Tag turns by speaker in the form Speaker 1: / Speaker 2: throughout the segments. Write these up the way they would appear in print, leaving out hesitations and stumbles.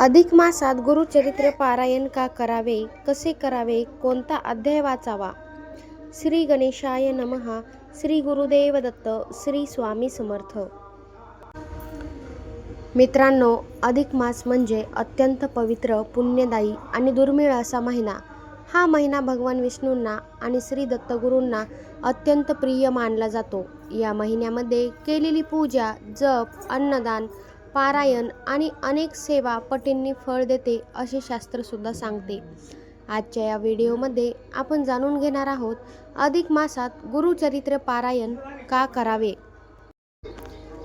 Speaker 1: अधिक मासात गुरुचरित्र पारायण का करावे, कसे करावे, कोणता अध्याय वाचावा? श्री गणेशाय नमः. श्री गुरुदेव दत्त. श्री स्वामी समर्थ. मित्रांनो, अधिक मास म्हणजे अत्यंत पवित्र, पुण्यदायी आणि दुर्मिळ असा महिना. हा महिना भगवान विष्णूंना आणि श्री दत्तगुरूंना अत्यंत प्रिय मानला जातो. या महिन्यामध्ये केलेली पूजा, जप, अन्नदान, पारायण आणि अनेक सेवा पटींनी फळ देते असे शास्त्रसुद्धा सांगते. आजच्या या व्हिडिओमध्ये आपण जाणून घेणार आहोत अधिक मासात गुरुचरित्र पारायण का करावे,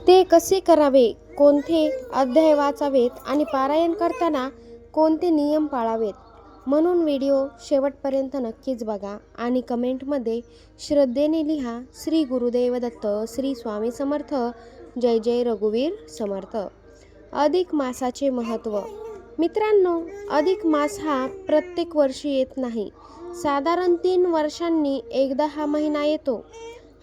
Speaker 1: ते कसे करावे, कोणते अध्याय वाचावेत आणि पारायण करताना कोणते नियम पाळावेत. म्हणून व्हिडिओ शेवटपर्यंत नक्कीच बघा आणि कमेंटमध्ये श्रद्धेने लिहा, श्री गुरुदेव दत्त, श्री स्वामी समर्थ, जय जय रघुवीर समर्थ. अधिक मासाचे महत्त्व. मित्रांनो, अधिक मास हा प्रत्येक वर्षी येत नाही. साधारण 3 वर्षांनी एकदा हा महिना येतो.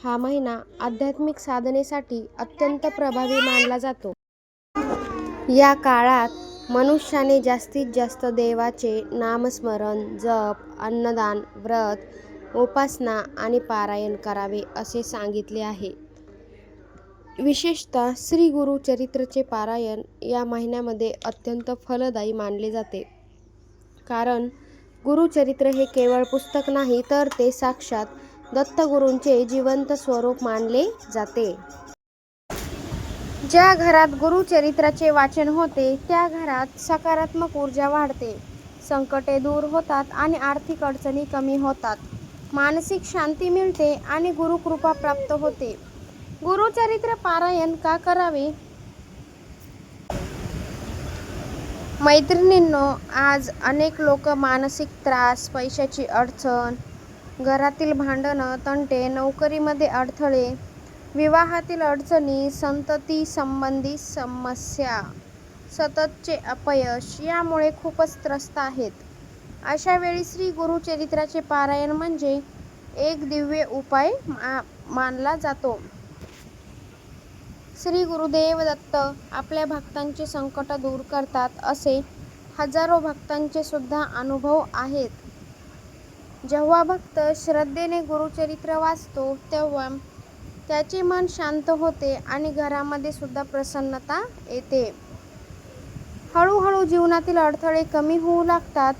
Speaker 1: हा महिना आध्यात्मिक साधनेसाठी अत्यंत प्रभावी मानला जातो. या काळात मनुष्याने जास्तीत जास्त देवाचे नामस्मरण, जप, अन्नदान, व्रत, उपासना आणि पारायण करावे असे सांगितले आहे. विशेषतः श्री गुरुचरित्रचे पारायण या महिन्यामध्ये अत्यंत फलदायी मानले जाते. कारण गुरुचरित्र हे केवळ पुस्तक नाही, तर ते साक्षात दत्तगुरूंचे जिवंत स्वरूप मानले जाते. ज्या घरात गुरुचरित्राचे वाचन होते त्या घरात सकारात्मक ऊर्जा वाढते, संकटे दूर होतात आणि आर्थिक अडचणी कमी होतात, मानसिक शांती मिळते आणि गुरुकृपा प्राप्त होते. गुरुचरित्र पारायण का करावे? मैत्रिणींनो, आज अनेक लोक मानसिक त्रास, पैशाची अडचण, घरातील भांडणं, तंटे, नोकरीमध्ये अडथळे, विवाहातील अडचणी, संतती संबंधी समस्या, सततचे अपयश यामुळे खूपच त्रस्त आहेत. अशा वेळी श्री गुरुचरित्राचे पारायण म्हणजे एक दिव्य उपाय मानला जातो. श्री गुरुदेव दत्त आपल्या भक्तांचे संकट दूर करतात असे हजारो भक्तांचे सुद्धा अनुभव आहेत. जेव्हा भक्त श्रद्धेने गुरुचरित्र वाचतो तेव्हा त्याचे मन शांत होते आणि घरामध्ये सुद्धा प्रसन्नता येते. हळूहळू जीवनातील अडथळे कमी होऊ लागतात.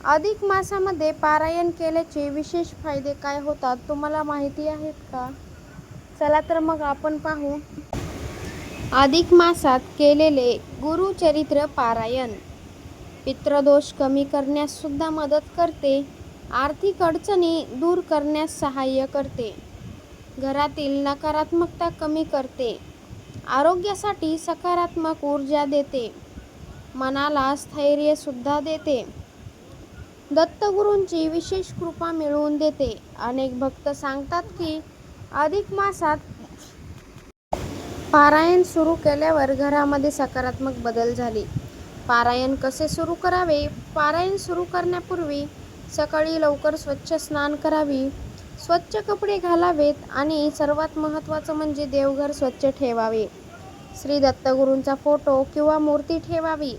Speaker 1: अधिक मासामध्ये पारायण केल्याचे विशेष फायदे काय होतात तुम्हाला माहिती आहेत का? चला तर मग आपण पाहू. अधिक मासात केलेले गुरुचरित्र पारायण पितृदोष कमी करण्यास सुद्धा मदत करते, आर्थिक अडचणी दूर करण्यास सहाय्य करते, घरातील नकारात्मकता कमी करते, आरोग्यासाठी सकारात्मक ऊर्जा देते, मनाला स्थैर्य सुद्धा देते, दत्तगुरूंची विशेष कृपा मिळवून देते. अनेक भक्त सांगतात की अधिक मासात पारायण सुरू केल्यावर घरामध्ये सकारात्मक बदल झाले. पारायण कसे सुरू करावे? पारायण सुरू करण्यापूर्वी सकाळी लवकर स्वच्छ स्नान करावी, स्वच्छ कपडे घालावेत आणि सर्वात महत्त्वाचं म्हणजे देवघर स्वच्छ ठेवावे. श्री दत्तगुरूंचा फोटो किंवा मूर्ती ठेवावी,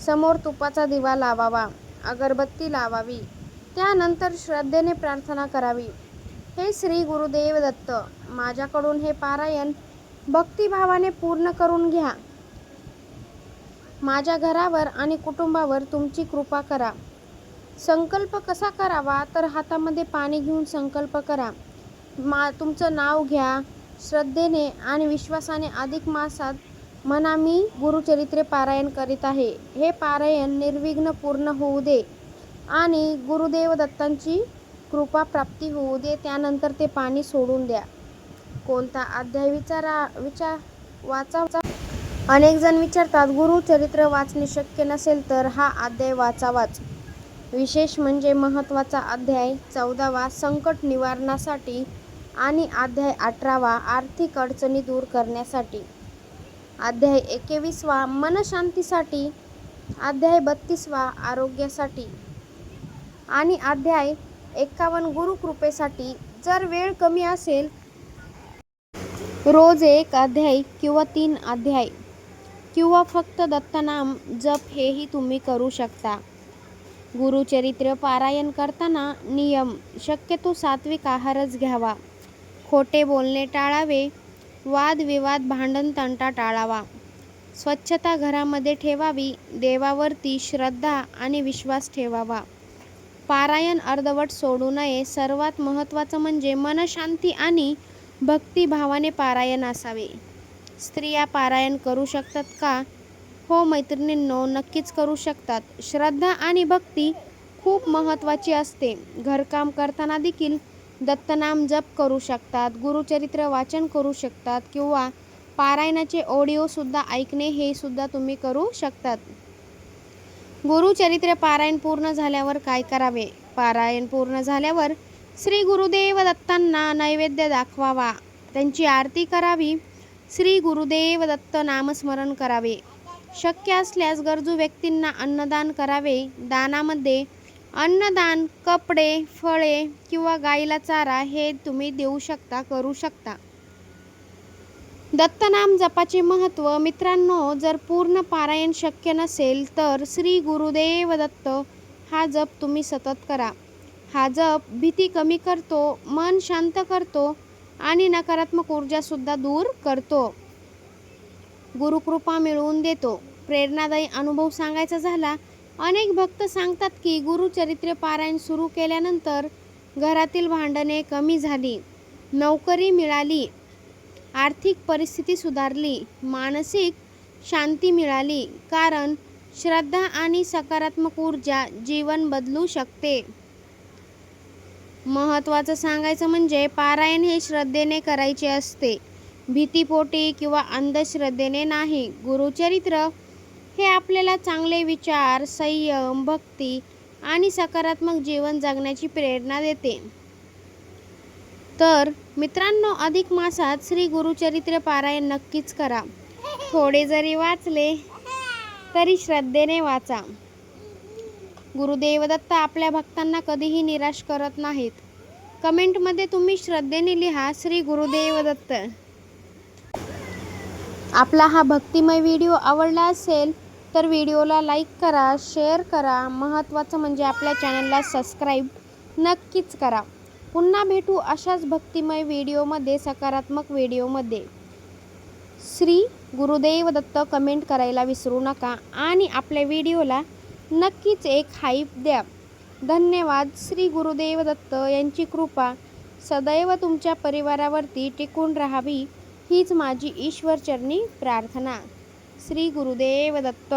Speaker 1: समोर तुपाचा दिवा लावावा, अगरबत्ती लावावी, त्यानंतर श्रद्धेने प्रार्थना करावी. हे श्री गुरुदेव दत्त, माझ्याकडून हे पारायण भक्तिभावाने पूर्ण करून घ्या. माझ्या घरावर आणि कुटुंबावर तुमची कृपा करा. संकल्प कसा करावा? तर हातामध्ये पाणी घेऊन संकल्प करा. तुमचं नाव घ्या. श्रद्धेने आणि विश्वासाने अधिक मासात म्हणा, मी गुरुचरित्र पारायण करीत आहे. हे पारायण निर्विघ्न पूर्ण होऊ दे आणि गुरुदेव दत्तांची कृपा प्राप्ती होऊ दे. त्यानंतर ते पाणी सोडून द्या. कोणता अध्याय वाचावा? अनेक जण विचारतात, गुरुचरित्र वाचणे शक्य नसेल तर हा अध्याय वाचावाच. विशेष म्हणजे महत्त्वाचा अध्याय 14वा संकट निवारणासाठी आणि अध्याय 18वा आर्थिक अडचणी दूर करण्यासाठी, अध्याय 21वा मनशांतीसाठी, अध्याय 32वा आरोग्यासाठी आणि अध्याय 51 गुरुकृपेसाठी. जर वेळ कमी असेल रोज एक अध्याय किंवा 3 अध्याय किंवा फक्त दत्तनाम जप हेही तुम्ही करू शकता. गुरुचरित्र पारायण करताना नियम: शक्यतो सात्विक आहारच घ्यावा. खोटे बोलणे टाळावे. वादविवाद भांडणतंटा टाळावा. स्वच्छता घरामध्ये ठेवावी. देवावरती श्रद्धा आणि विश्वास ठेवावा. पारायण अर्धवट सोडू नये. सर्वात महत्त्वाचं म्हणजे मनशांती आणि भक्तिभावाने पारायण असावे. स्त्रिया पारायण करू शकतात का? हो मैत्रिणींनो, नक्कीच करू शकतात. श्रद्धा आणि भक्ती खूप महत्त्वाची असते. घरकाम करताना देखील दत्तनाम जप करू शकतात, गुरुचरित्र वाचन करू शकतात किंवा पारायणाचे ऑडिओसुद्धा ऐकणे हे सुद्धा तुम्ही करू शकतात. गुरुचरित्र पारायण पूर्ण झाल्यावर काय करावे? पारायण पूर्ण झाल्यावर श्री गुरुदेव दत्तांना नैवेद्य दाखवावा. त्यांची आरती करावी. श्री गुरुदेव दत्त नामस्मरण करावे. शक्य असल्यास गरजू व्यक्तींना अन्नदान करावे. दानामध्ये अन्नदान, कपडे, फळे किंवा गाईला चारा हे तुम्ही देऊ शकता, करू शकता. दत्तनाम जपाचे महत्त्व. मित्रांनो, जर पूर्ण पारायण शक्य नसेल तर श्री गुरुदेव दत्त हा जप तुम्ही सतत करा. हा जप भीती कमी करतो, मन शांत करतो आणि नकारात्मक ऊर्जासुद्धा दूर करतो. गुरुकृपा मिळवून देतो. प्रेरणादायी अनुभव सांगायचा झाला, अनेक भक्त सांगतात की गुरुचरित्र पारायण सुरू केल्यानंतर घरातील भांडणे कमी झाली, नोकरी मिळाली, आर्थिक परिस्थिती सुधारली, मानसिक शांती मिळाली. कारण श्रद्धा आणि सकारात्मक ऊर्जा जीवन बदलू शकते. महत्त्वाचं सांगायचं म्हणजे पारायण हे श्रद्धेने करायचे असते, भीतीपोटी किंवा अंधश्रद्धेने नाही. गुरुचरित्र हे आपल्याला चांगले विचार, संयम, भक्ती आणि सकारात्मक जीवन जगण्याची प्रेरणा देते. तर मित्रांनो, अधिक मासात श्री गुरुचरित्र पारायण नक्कीच करा. थोडे जरी वाचले तरी श्रद्धेने वाचा. गुरुदेव दत्त आपल्या भक्तांना कधीही निराश करत नाहीत. कमेंटमध्ये तुम्ही श्रद्धेने लिहा, श्री गुरुदेव दत्त. आपला हा भक्तिमय व्हिडिओ आवडला असेल तर व्हिडिओला लाईक करा, शेअर करा. महत्त्वाचं म्हणजे आपल्या चॅनलला सबस्क्राईब नक्कीच करा. पुन्हा भेटू अशाच भक्तिमय व्हिडिओमध्ये, सकारात्मक व्हिडिओमध्ये. श्री गुरुदेव दत्त कमेंट करायला विसरू नका आणि आपल्या व्हिडिओला नक्कीच एक हाईप द्या. धन्यवाद. श्री गुरुदेव दत्त यांची कृपा सदैव तुमच्या परिवारावरती टिकून राहावी हीच माझी ईश्वरचरणी प्रार्थना. श्री गुरुदेव दत्त.